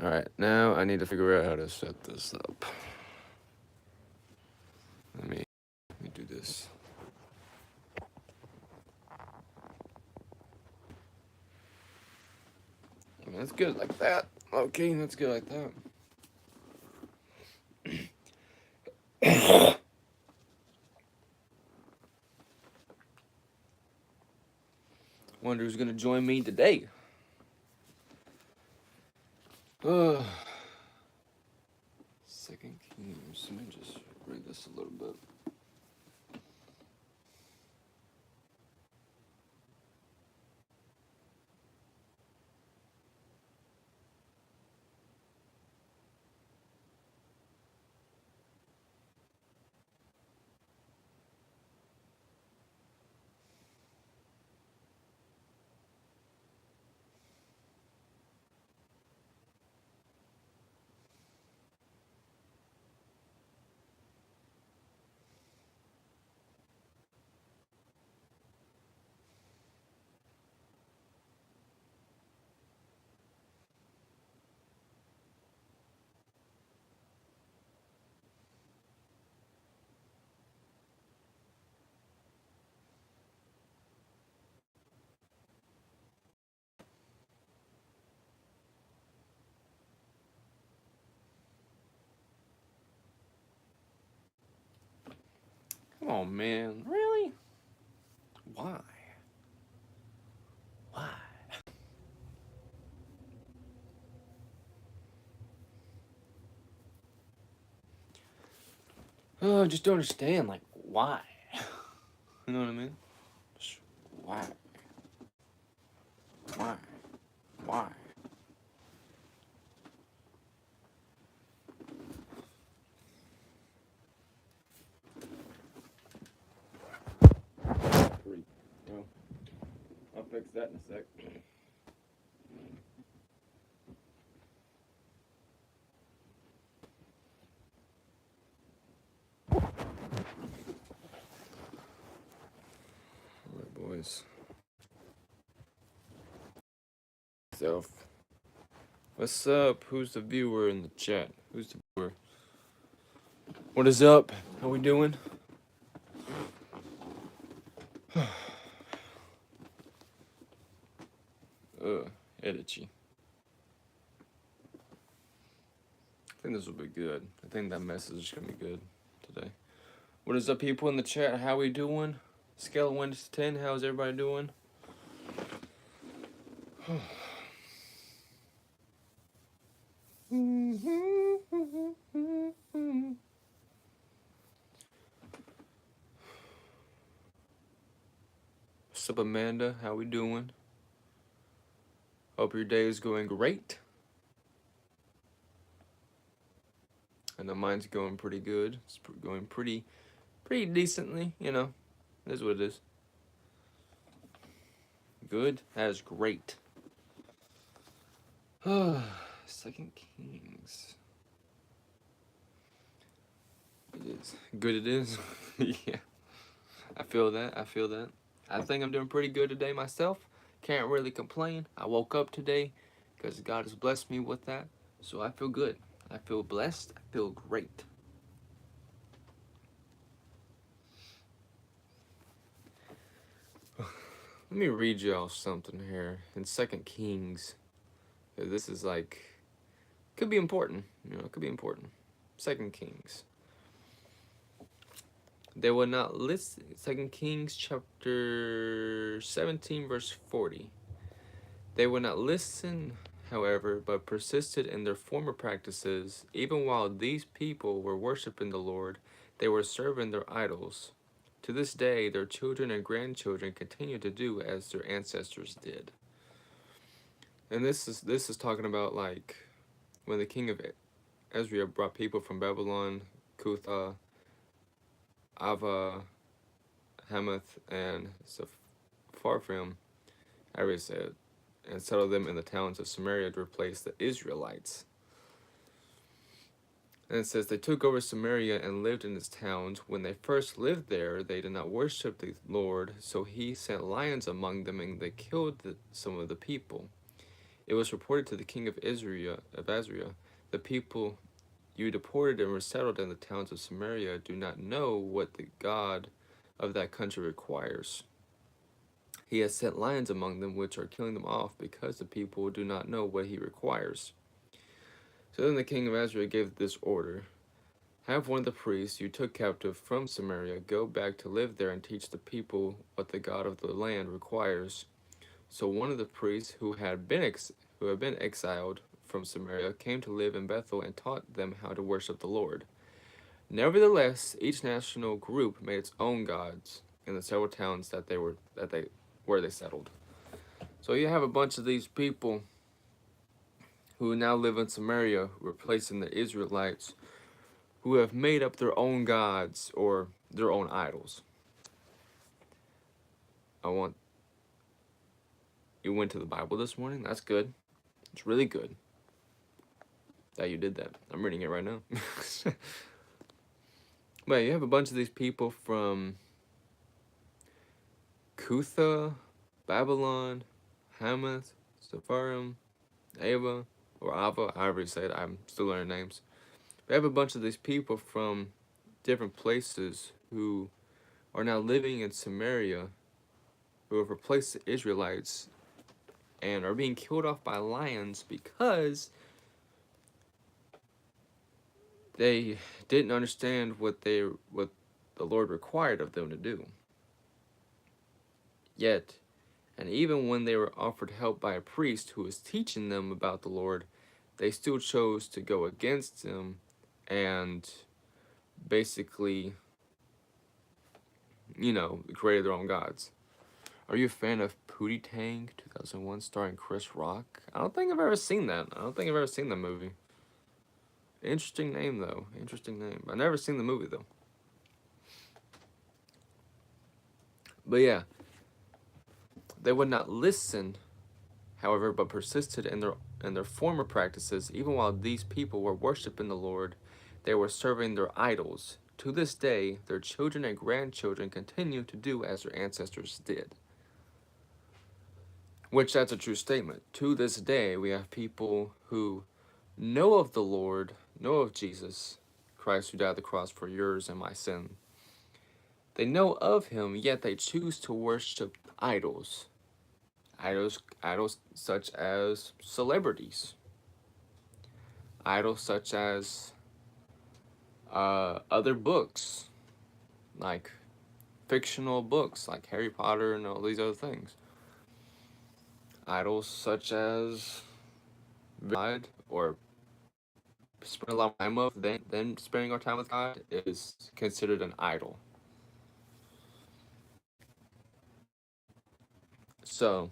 Alright, now I need to figure out how to set this up. Let me do this. That's good like that. Okay, that's good like that. Wonder who's gonna join me today. Second Kings. Let me just read this a little bit. Come on, man. Really? Why? Why? Oh, I just don't understand. Like, why? You know what I mean? Just why? Why? Why? Well, I'll fix that in a sec. Alright, boys. So, what's up? Who's the viewer in the chat? Who's the viewer? What is up? How we doing? Edichi. I think this will be good. I think that message is gonna be good today. What is up, people in the chat? How we doing? Scale of 1 to 10. How's everybody doing? What's up, Amanda? How we doing? Hope your day is going great. I know mine's going pretty good. It's going pretty decently, you know. It is what it is. Good as great. Second Kings. It is. Good it is. Yeah. I feel that. I feel that. I think I'm doing pretty good today myself. Can't really complain. I woke up today because God has blessed me with that. So I feel good. I feel blessed. I feel great. Let me read y'all something here in Second Kings. This is like, could be important. You know, it could be important. Second Kings. They will not listen. 2 Kings chapter 17 verse 40. They would not listen, however, but persisted in their former practices. Even while these people were worshiping the Lord, they were serving their idols. To this day, their children and grandchildren continue to do as their ancestors did. And this is talking about like when the king of Ezra brought people from Babylon, Cutha, Ava, Hamath, and Sepharvaim, I already said, and settled them in the towns of Samaria to replace the Israelites. And it says, they took over Samaria and lived in its towns. When they first lived there, they did not worship the Lord, so he sent lions among them, and they killed some of the people. It was reported to the king of Assyria, the people you deported and were settled in the towns of Samaria do not know what the God of that country requires. He has sent lions among them, which are killing them off, because the people do not know what he requires. So then the king of Assyria gave this order: have one of the priests you took captive from Samaria go back to live there and teach the people what the God of the land requires. So one of the priests who had been exiled from Samaria came to live in Bethel and taught them how to worship the Lord. Nevertheless, each national group made its own gods in the several towns where they settled. So you have a bunch of these people who now live in Samaria, replacing the Israelites, who have made up their own gods or their own idols. You went to the Bible this morning? That's good. It's really good that you did that. I'm reading it right now. But you have a bunch of these people from Cutha, Babylon, Hamath, Sepharim, Ava, or Ava, however you say it. I'm still learning names. We have a bunch of these people from different places who are now living in Samaria, who have replaced the Israelites and are being killed off by lions because they didn't understand what the Lord required of them to do. Yet, and even when they were offered help by a priest who was teaching them about the Lord, they still chose to go against him and basically, created their own gods. Are you a fan of Pootie Tang 2001 starring Chris Rock? I don't think I've ever seen that. I don't think I've ever seen that movie. Interesting name, though. Interesting name. I've never seen the movie, though. But yeah, they would not listen, however, but persisted in their former practices. Even while these people were worshiping the Lord, they were serving their idols. To this day, their children and grandchildren continue to do as their ancestors did. Which, that's a true statement. To this day, we have people who know of the Lord, know of Jesus Christ who died on the cross for yours and my sin. They know of him, yet they choose to worship idols. Idols such as celebrities. Idols such as other books, like fictional books like Harry Potter and all these other things. Idols such as God, or spend a lot of time with them spending our time with God is considered an idol. So